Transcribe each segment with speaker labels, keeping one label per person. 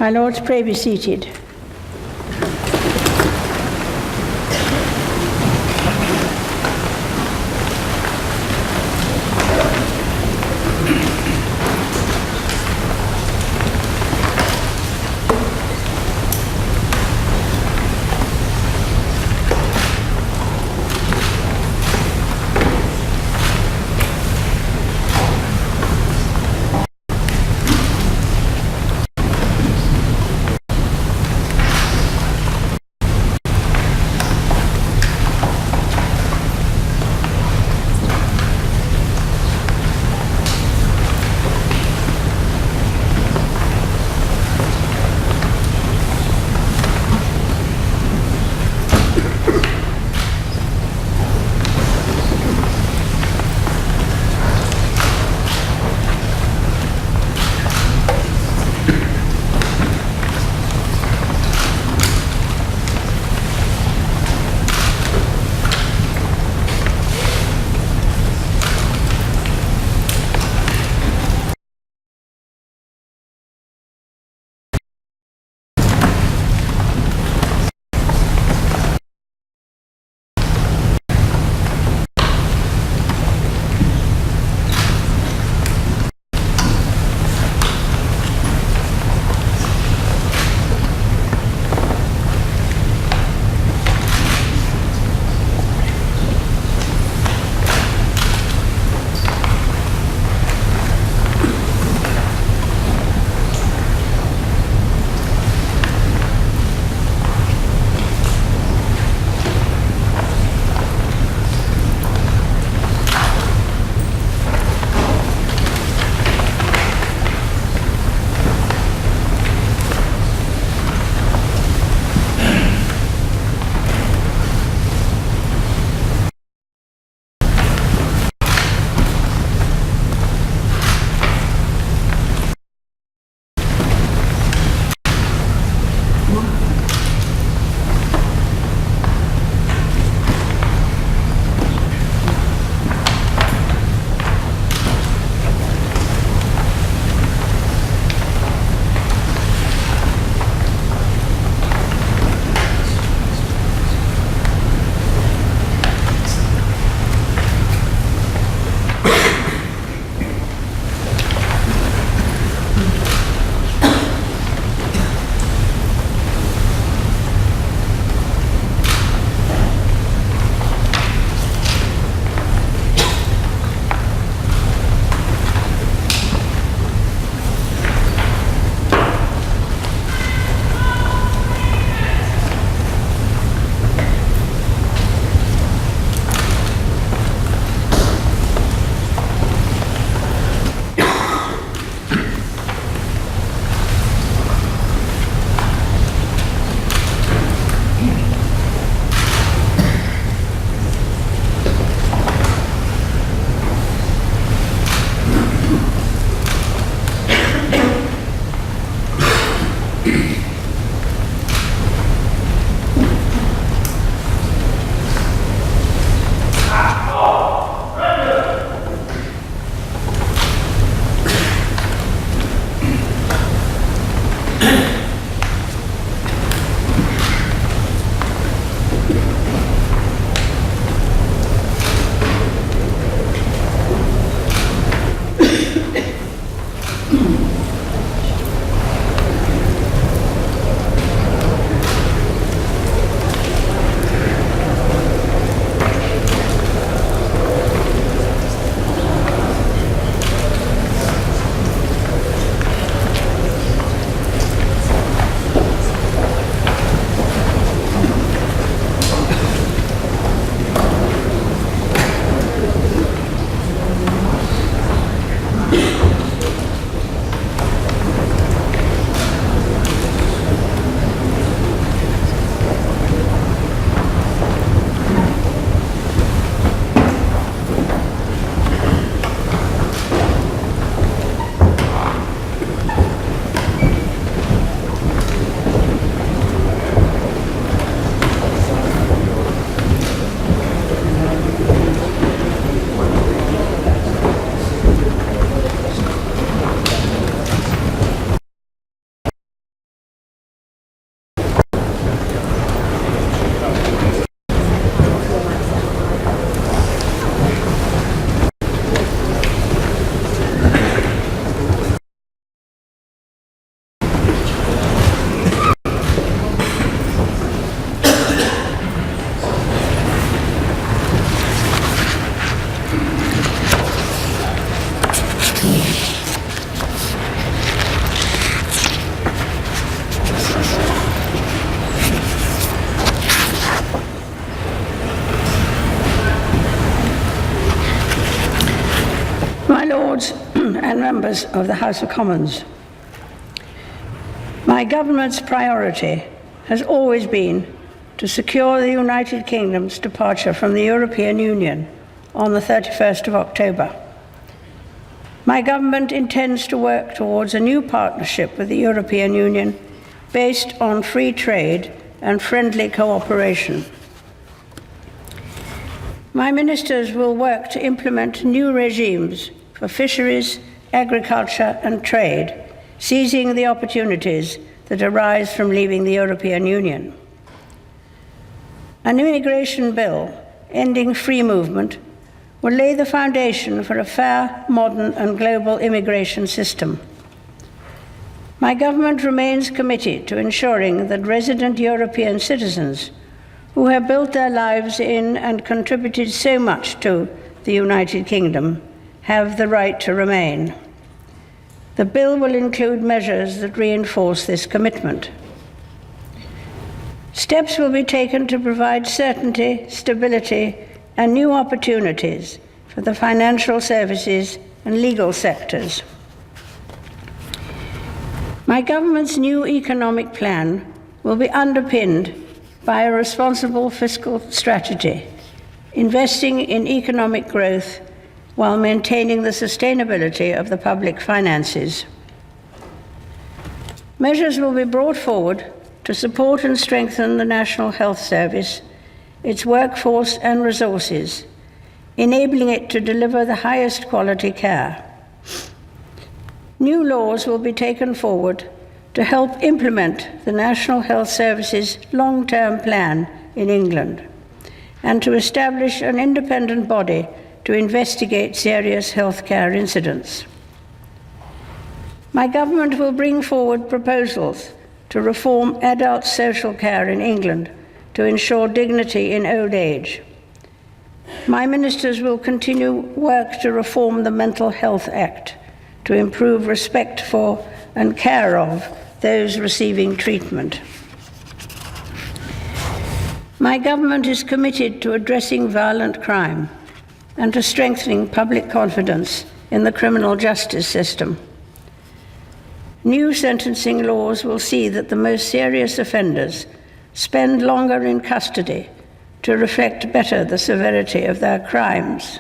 Speaker 1: My Lords, pray be seated. members of the House of Commons. My government's priority has always been to secure the United Kingdom's departure from the European Union on the 31st of October. My government intends to work towards a new partnership with the European Union based on free trade and friendly cooperation. My ministers will work to implement new regimes for fisheries, agriculture and trade, seizing the opportunities that arise from leaving the European Union. An immigration bill ending free movement will lay the foundation for a fair, modern and global immigration system. My government remains committed to ensuring that resident European citizens who have built their lives in and contributed so much to the United Kingdom have the right to remain. The bill will include measures that reinforce this commitment. Steps will be taken to provide certainty, stability, and new opportunities for the financial services and legal sectors. My government's new economic plan will be underpinned by a responsible fiscal strategy, investing in economic growth while maintaining the sustainability of the public finances. Measures will be brought forward to support and strengthen the National Health Service, its workforce and resources, enabling it to deliver the highest quality care. New laws will be taken forward to help implement the National Health Service's long-term plan in England and to establish an independent body to investigate serious healthcare incidents. My government will bring forward proposals to reform adult social care in England to ensure dignity in old age. My ministers will continue work to reform the Mental Health Act to improve respect for and care of those receiving treatment. My government is committed to addressing violent crime and to strengthening public confidence in the criminal justice system. New sentencing laws will see that the most serious offenders spend longer in custody to reflect better the severity of their crimes.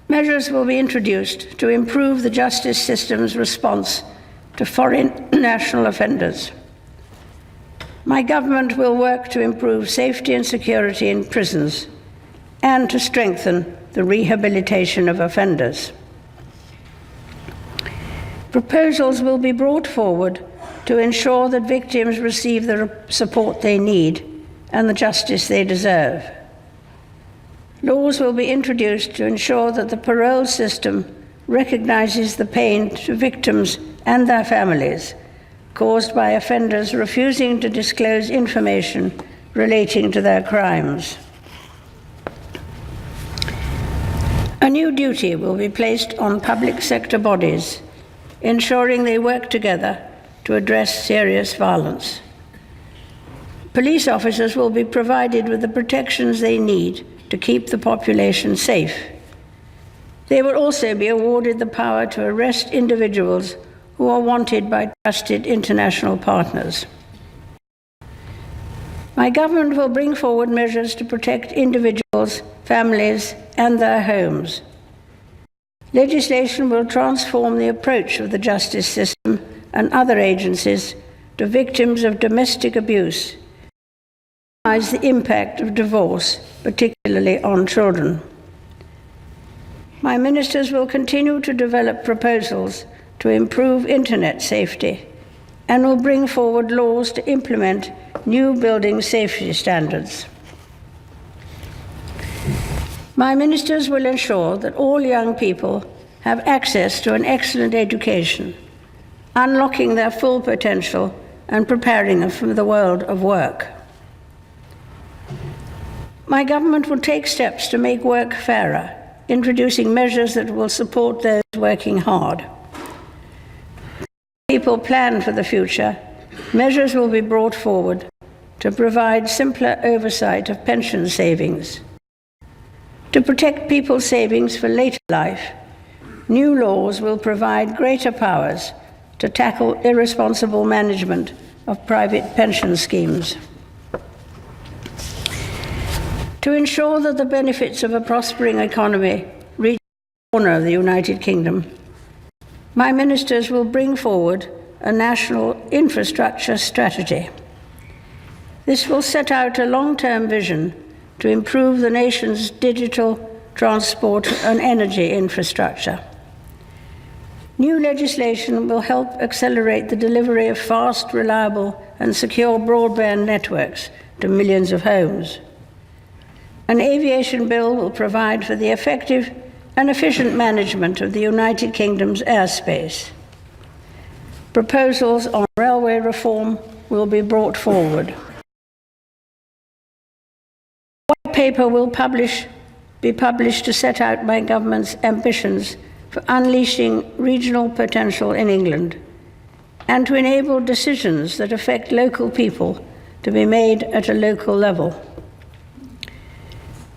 Speaker 1: Measures will be introduced to improve the justice system's response to foreign national offenders. My government will work to improve safety and security in prisons and to strengthen the rehabilitation of offenders. Proposals will be brought forward to ensure that victims receive the support they need and the justice they deserve. Laws will be introduced to ensure that the parole system recognizes the pain to victims and their families caused by offenders refusing to disclose information relating to their crimes. A new duty will be placed on public sector bodies, ensuring they work together to address serious violence. Police officers will be provided with the protections they need to keep the population safe. They will also be awarded the power to arrest individuals who are wanted by trusted international partners. My government will bring forward measures to protect individuals, families, and their homes. Legislation will transform the approach of the justice system and other agencies to victims of domestic abuse, minimize the impact of divorce, particularly on children. My ministers will continue to develop proposals to improve internet safety and will bring forward laws to implement new building safety standards. My ministers will ensure that all young people have access to an excellent education, unlocking their full potential and preparing them for the world of work. My government will take steps to make work fairer, introducing measures that will support those working hard. People plan for the future, measures will be brought forward to provide simpler oversight of pension savings. To protect people's savings for later life, New laws will provide greater powers to tackle irresponsible management of private pension schemes. To ensure that the benefits of a prospering economy reach the corner of the United Kingdom, my ministers will bring forward a national infrastructure strategy. This will set out a long-term vision to improve the nation's digital, transport, and energy infrastructure. New legislation will help accelerate the delivery of fast, reliable, and secure broadband networks to millions of homes. An aviation bill will provide for the effective and efficient management of the United Kingdom's airspace. Proposals on railway reform will be brought forward. A white paper will be published to set out my government's ambitions for unleashing regional potential in England and to enable decisions that affect local people to be made at a local level.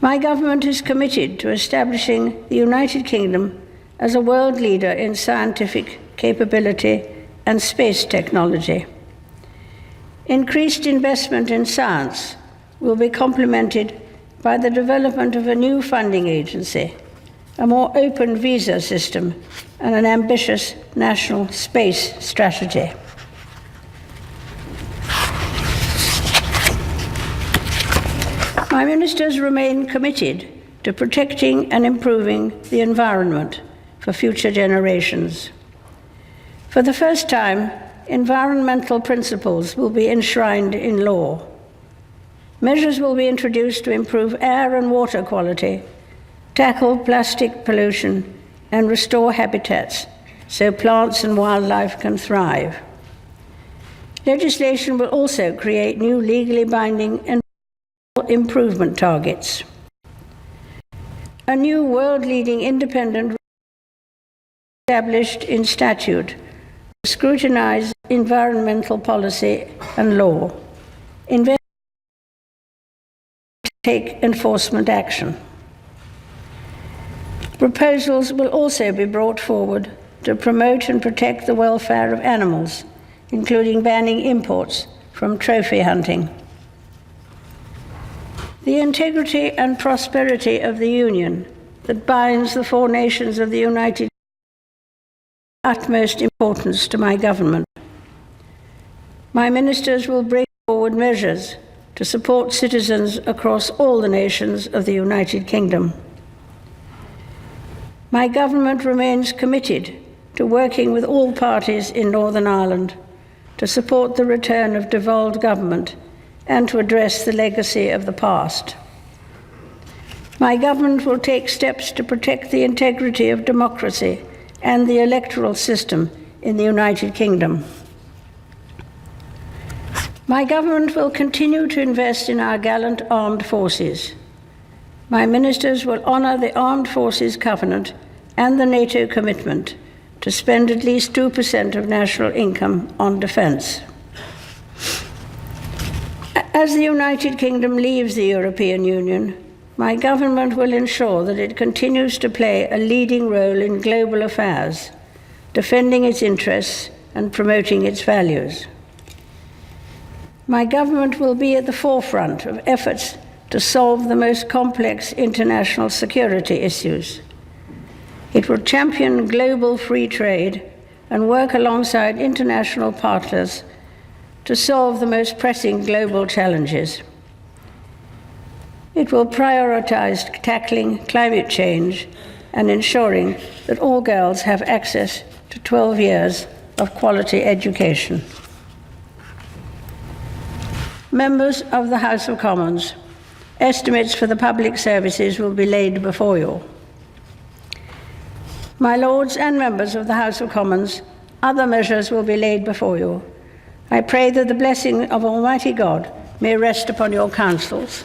Speaker 1: My government is committed to establishing the United Kingdom as a world leader in scientific capability and space technology. Increased investment in science will be complemented by the development of a new funding agency, a more open visa system, and an ambitious national space strategy. My ministers remain committed to protecting and improving the environment for future generations. For the first time, environmental principles will be enshrined in law. Measures will be introduced to improve air and water quality, tackle plastic pollution, and restore habitats so plants and wildlife can thrive. Legislation will also create new legally binding environmental improvement targets. A new world-leading independent established in statute to scrutinize environmental policy and law, take enforcement action. Proposals will also be brought forward to promote and protect the welfare of animals, including banning imports from trophy hunting. The integrity and prosperity of the Union that binds the four nations of the United Kingdom is of utmost importance to my government. My ministers will bring forward measures to support citizens across all the nations of the United Kingdom. My government remains committed to working with all parties in Northern Ireland to support the return of devolved government and to address the legacy of the past. My government will take steps to protect the integrity of democracy and the electoral system in the United Kingdom. My government will continue to invest in our gallant armed forces. My ministers will honour the Armed Forces Covenant and the NATO commitment to spend at least 2% of national income on defence. As the United Kingdom leaves the European Union, my government will ensure that it continues to play a leading role in global affairs, defending its interests and promoting its values. My government will be at the forefront of efforts to solve the most complex international security issues. It will champion global free trade and work alongside international partners to solve the most pressing global challenges. It will prioritize tackling climate change and ensuring that all girls have access to 12 years of quality education. Members of the House of Commons, estimates for the public services will be laid before you. My Lords and members of the House of Commons, other measures will be laid before you. I pray that the blessing of Almighty God may rest upon your councils.